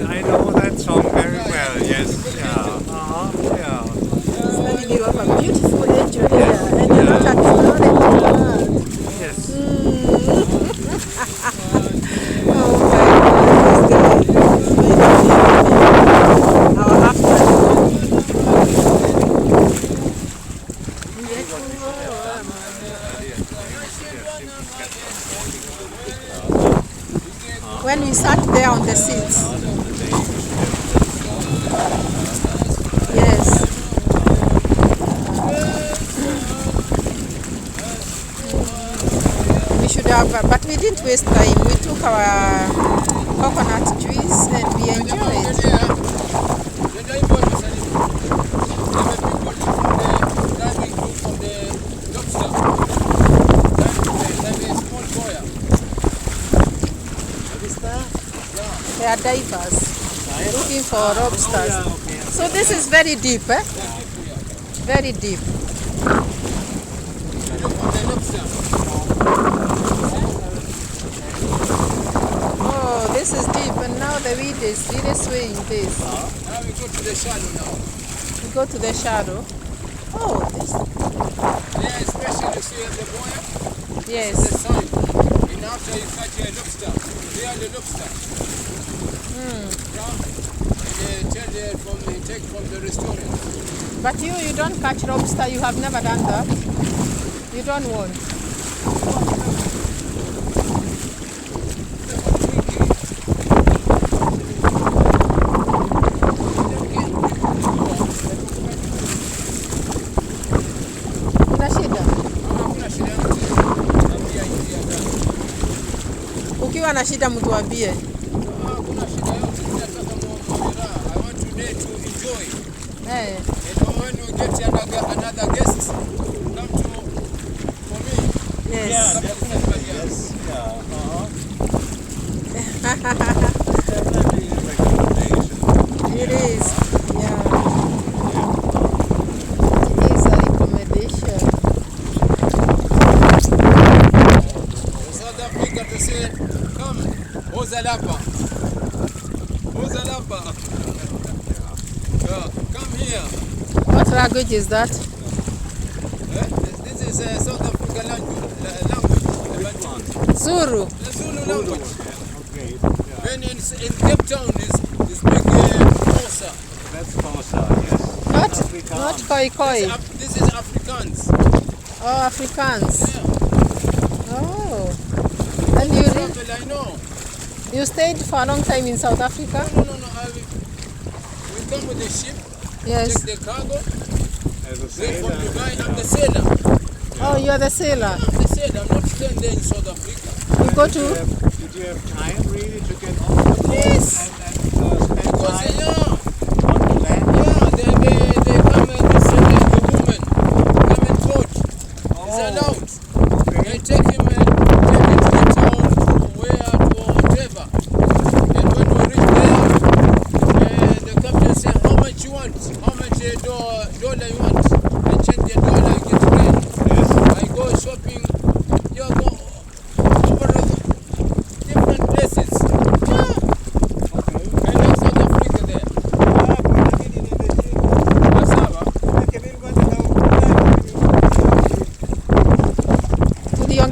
I know that song very well, yes. Yeah. Yeah. Smelling you have a beautiful angel here, and you're not acknowledging her. Yes. Oh my goodness, our afternoon. When we sat there on the seats. Yes. We should have, but we didn't waste time. We took our coconut juice and we enjoyed. They are divers looking for lobsters. So this is very deep, eh? Very deep. Oh, this is deep, and now the weed is really swaying this. Now we go to the shadow now. We go to the shadow. Oh, this. Yeah, especially see the boy. Yes. The sun. And after you catch a lobster, they are the lobster. And they take from the restaurant. But you don't catch lobster. You have never done that. You don't want. Una shida. Ukiwa na shida mtuambie. Hey. And when you get another guest, come to for me. Yes. Yeah, definitely. Yes. Yeah. Definitely a recommendation. It is. Yeah. It is a recommendation. South Africa to say, come, Ozalapa. Ozalapa. Come here. What language is that? This is South Africa language. Zulu. The Zulu language. Okay. Yeah. When in Cape Town is big Mombasa. That's Mombasa, yes. Not koi koi. This is Afrikaans. Oh, Afrikaans. Yeah. Oh. And you I know. you stayed for a long time in South Africa? No. We come with the ship. Yes. Take the cargo. As a Then sailor. from Dubai, I'm the sailor. Oh, you're the sailor. I'm the sailor. I'm not staying there in South Africa. You go Did to. you have time really to get off the boat Yes. and spend Because time on the land? they come and they say that the woman come and boat. It's allowed. They take him to the town or whatever. And when we reach there, the captain say, how much you want? How much dollar you want? They change the dollar, you get paid. Yes.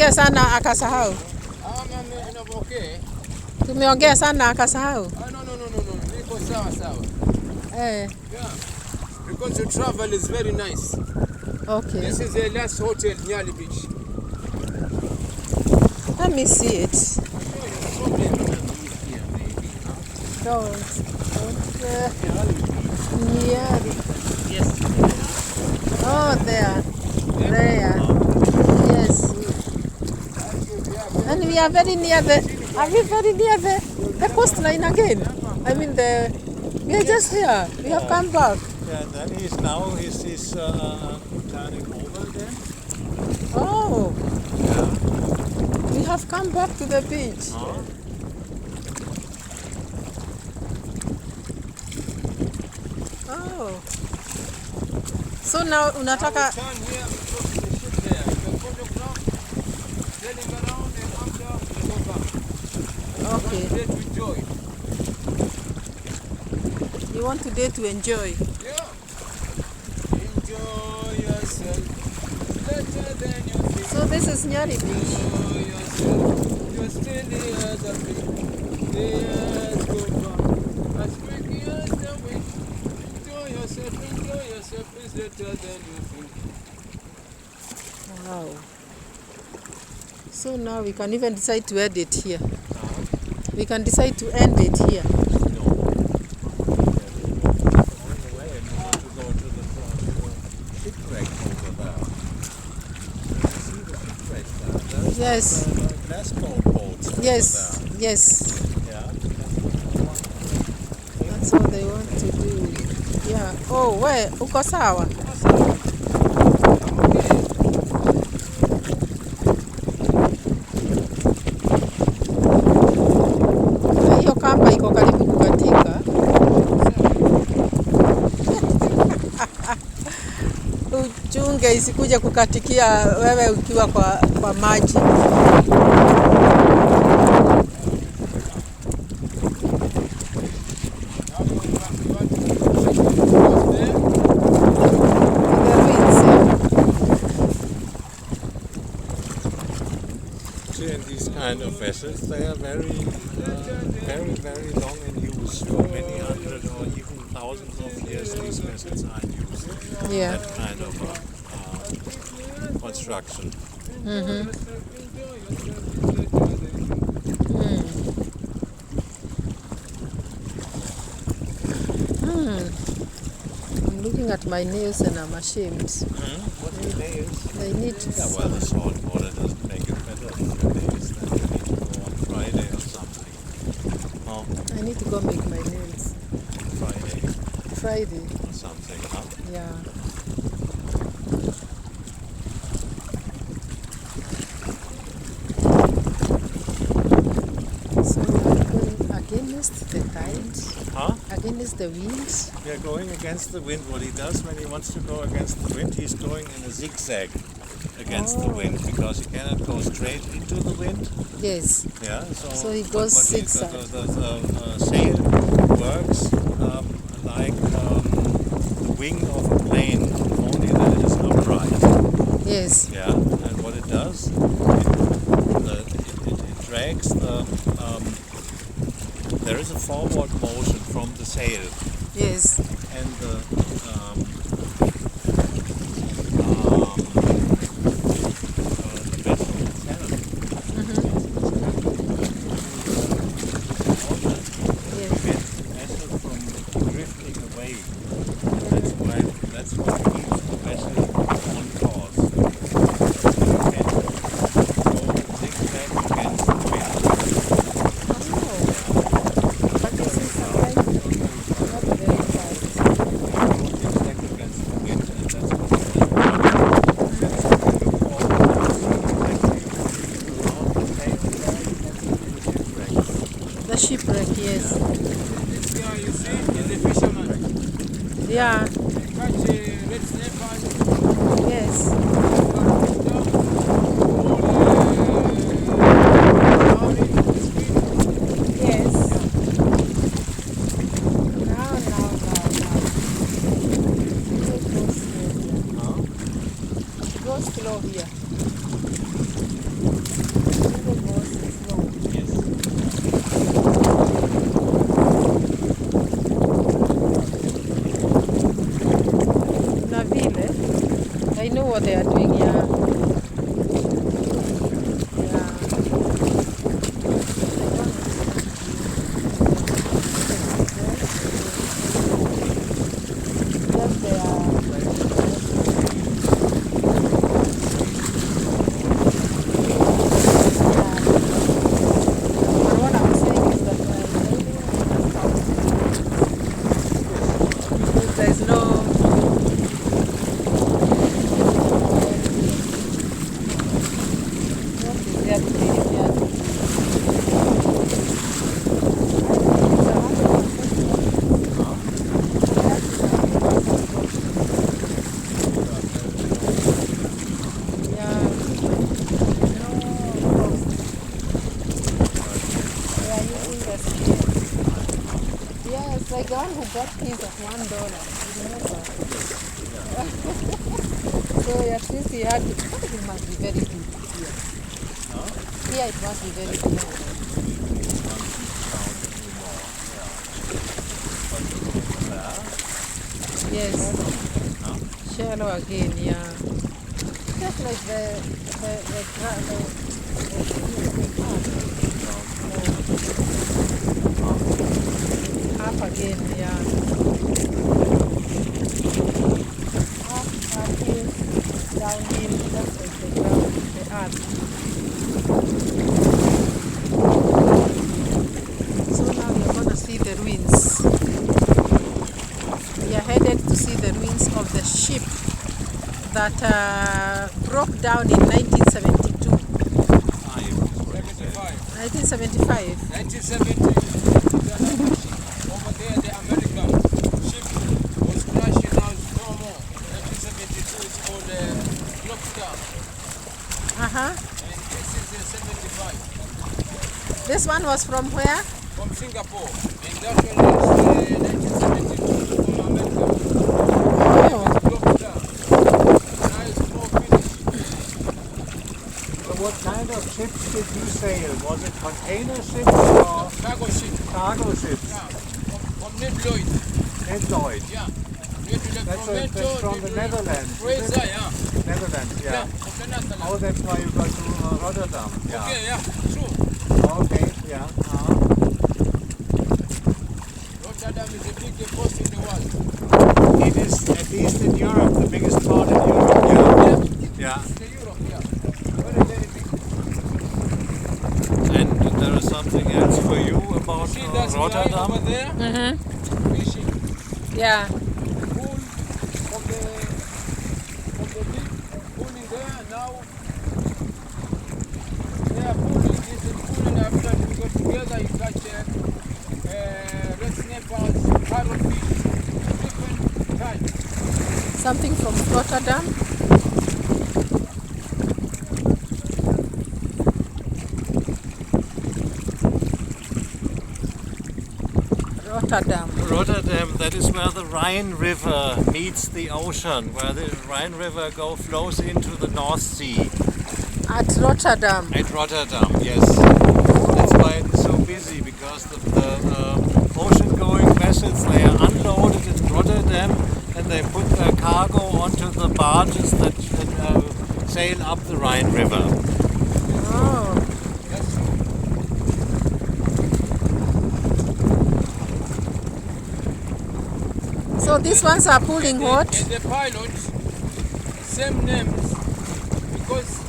tumeongea sana akasahau. Okay. Tumeongea sana akasahau. No. Niko sawa. Eh, Yeah. Because the travel is very nice. okay. This is the last hotel, Nyali Beach. Let me see it. Don't. Nyali. Yes. Oh, there. Yes. And we are very near the coastline again. I mean we are just here. We have come back. Yeah, then he's turning over then. Oh, Yeah. we have come back to the beach. Oh. So now unataka Turn here, we go to the ship there. You can photograph, sailing around, and after we go back. okay. Today to enjoy. You want today to enjoy. Yeah. Enjoy yourself. Better than you think. So this is Nyali Beach. Enjoy yourself. You're still here, the big. Years go by. As quick as the wind. Enjoy yourself. It's better than you think. Wow. So now we can even decide to end it here. We can decide to end it here. No. On the way, and we want to go to the shipwreck over there. You see the shipwreck there? There's Yes. the glassboat boats over Yes. Yes. there. Yeah. That's what they want to do. Yeah. Oh, where? Uko sawa? Na hiyo kamba iko karibu kukatika. Uchunge isikuje kukatikia wewe ukiwa kwa maji. The winds, See, and these kind of vessels, they are very long in use. For many hundred or even thousands of years, these vessels are in use. yeah. That kind of construction. I'm looking at my nails and I'm ashamed. What are nails? They need to Yeah, well, the salt water doesn't make it better than your nails. Then you need to go on Friday or something. Oh, I need to go make my nails. Friday. or something, huh? Yeah. So we are going against the tides, Huh? against the winds. We are going against the wind. What he does when he wants to go against the wind, he's going in a zigzag against the wind because he cannot go straight into the wind. Yes. Yeah, So he goes zigzag. The sail works like the wing of a plane, only that it is upright. Yes. Yeah, and what it does, it drags the. There is a forward motion from the sail, Yes. and the vessel itself. Yes. Prevent the vessel from drifting away. That's what keeps the vessel on course. You can go zigzag against the wind. But this is not very fast. Zigzag against the wind, and that's what you do. That's what you look for. The shipwreck, yes. This guy you see is a fisherman. Yeah. They catch red snapper. Yes. Yes. Now. Go slow here. what they are doing here. There's no yeah, it's like the one who got his at $1. Remember? So at least he had to. It must be very good here. Here it must be very good. Yes. Shallow again, yeah. Just like the half again, yeah. Half hill, downhill, just like the ground, the earth. So now we are gonna see the ruins. We are headed to see the ruins of the ship that broke down in 1972. 1975. 1970, over there, the American ship was crashing out no more. 1972 is called Lockdown. Uh-huh. And this is 75. This one was from where? From Singapore. And that one is 1972 from America. Oh. Lockdown. Now it's more finished. So what kind of ships did you sail? Was it container ships or Cargo ship. cargo ships? Yeah. From Ned Lloyd. Ned Lloyd. Yeah. That's from the Netherlands. Fraser, yeah. Netherlands, Yeah, yeah. from the Netherlands. Oh, that's why you got to Rotterdam. Yeah. Okay, yeah, true. Okay, yeah. Rotterdam is the biggest port in the world. It is, at least in Europe, the biggest port in Europe. Yeah. Yeah. It's the Europe, yeah. Very, very big. And there is something else for you about See that guy Rotterdam? over there? Mm-hmm. Fishing. Yeah. Pool from the big pooling there. Now they are pooling. This is pooling after you go together. You catch red snapers, parrotfish, different types. Something from Rotterdam. Rotterdam, that is where the Rhine River meets the ocean, where the Rhine River flows into the North Sea. At Rotterdam. At Rotterdam, yes. That's why it's so busy, because the ocean-going vessels, they are unloaded in Rotterdam and they put their cargo onto the barges that sail up the Rhine River. Oh. So these ones are pulling what? And the pilots, same names, because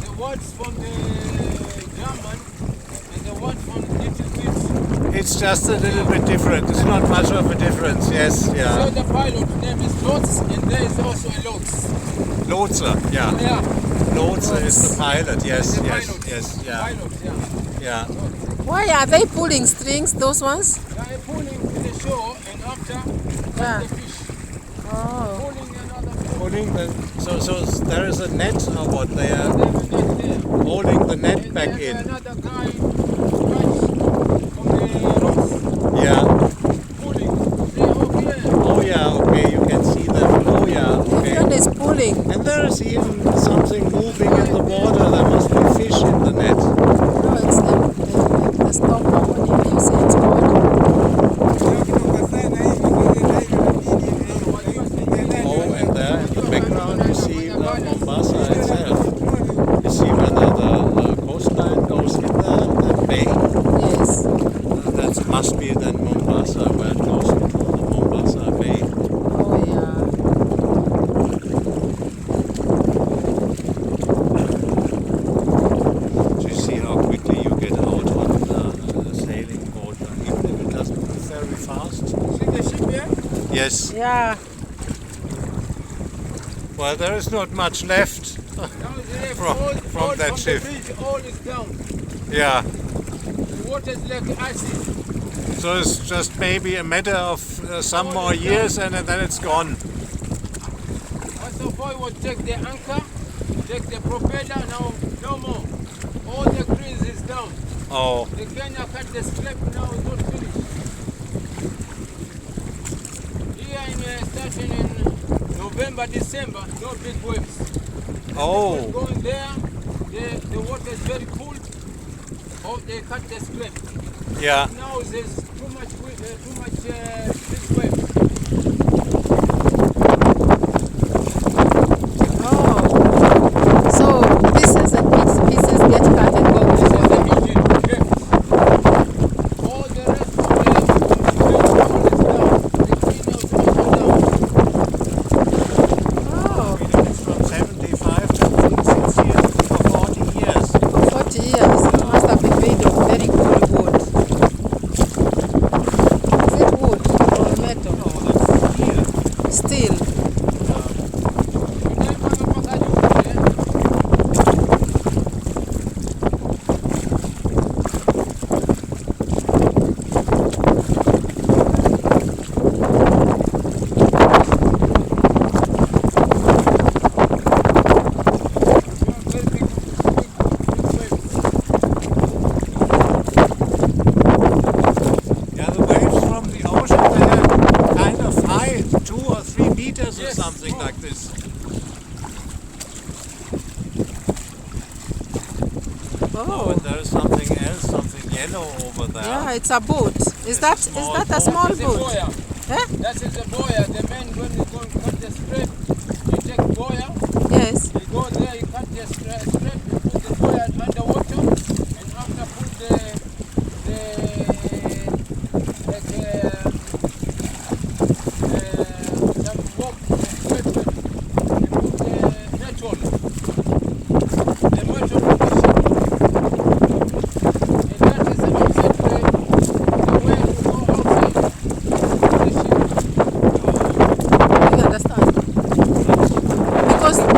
the words from the German and the words from little bit. It's just a little bit different. It's not much of a difference, yes, So yeah. the pilot's name is Lotz, and there is also a Lotz. Lotse, yeah. Yeah, Lotse is the pilot, yes, the yes, pilots. yes, yeah, Pilots, yeah. yeah. Why are they pulling strings, those ones? They are pulling to the shore, and after Yeah. the fish. Oh. Pulling another fish. Pulling the, so there is a net or what? They They are have a net there. holding the net And back there's in. another guy catch from the rocks, Yeah. pulling. See, okay. Oh yeah, okay, you can see them. Oh yeah, okay. Everyone is pulling. And there is even something moving in the water. There must be fish in the net. No, it's the stopper. What do you say it's called? Oh, and there in the background you see Mombasa itself. You see whether the coastline goes in the bay? Yes. That must be then Mombasa, where it goes into the Mombasa Bay. Oh yeah. Do you see how quickly you get out on the sailing boat, even if it doesn't move very fast? See the ship here? Yes. Yeah. Well, there is not much left. Now the From that ship. The bridge, all is down. Yeah. The water is like acid. So it's just maybe a matter of some more years and then it's gone. First of all, we'll take the anchor, take the propeller, now no more. All the greens is down. Oh, The Kenya cut the scrape, now it's not finished. Here starting in November, December, no big waves. oh, Going there, the water is very cool. Oh, they cut the scrape. yeah. Now there's too much big waves. Oh. So pieces and pieces get cut and go This is to the engine left. All the rest of the all is down. The cleaners all down. Oh, It's from 75 to 60 for 40 years. for 40 years. It must have been made of very good wood. Is it wood or metal? Oh, that's here. Steel. Yeah, the waves from the ocean, they're kind of high, 2 or 3 meters or Yes. something like this. Oh, Oh. and there is something else, something yellow over there. Yeah, it's a boat. Is that a small That is a boat? boya. Eh? That is a boya. The man when you go and cut the strip, you take boya, Yes. you go there, you cut the strip, you put the boya underwater, and after put some rope, equipment, you put the net on it. The motor on the ship. And that is the outside way, the way to go outside the ship. You understand? Because the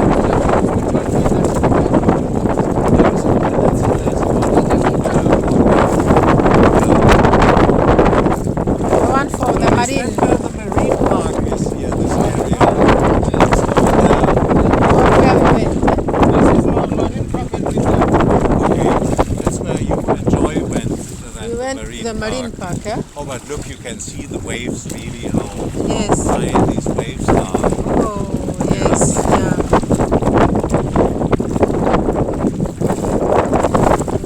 one for the marine, Where the marine park is here, this area. It's over where we went. This is our marine park and reserve. there. Okay, that's where you enjoy when We went to the marine park, eh? Oh, but look, you can see the waves really, how Yes. high these waves are. Oh, yes, yeah.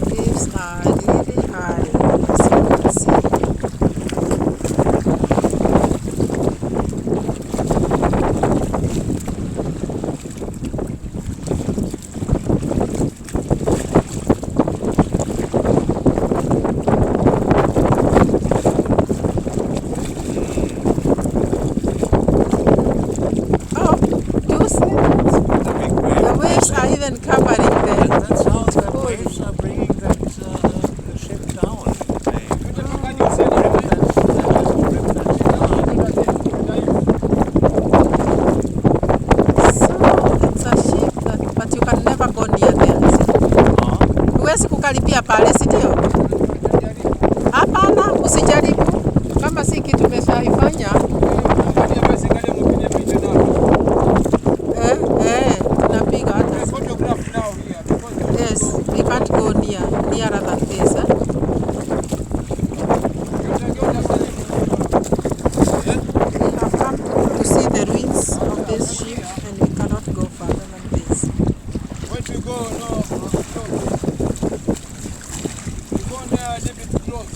Waves are really high, as you can see. Oh, do you see that? The big wave. The waves are even covering And the that's how the cool. waves are bringing that ship down in the bay. Can you say that? So it's a ship that, but you can never go near there. is it? Huwezi kukaribia pale, si ndio? Hapana, usijaribu. Kama si kitu umeshaifanya, tunapiga hata. Photograph now here because Yes, we can't go nearer than this. Eh? We have come to see the ruins of this ship and we cannot go further than this. where to go? No, close. We go there a little bit close.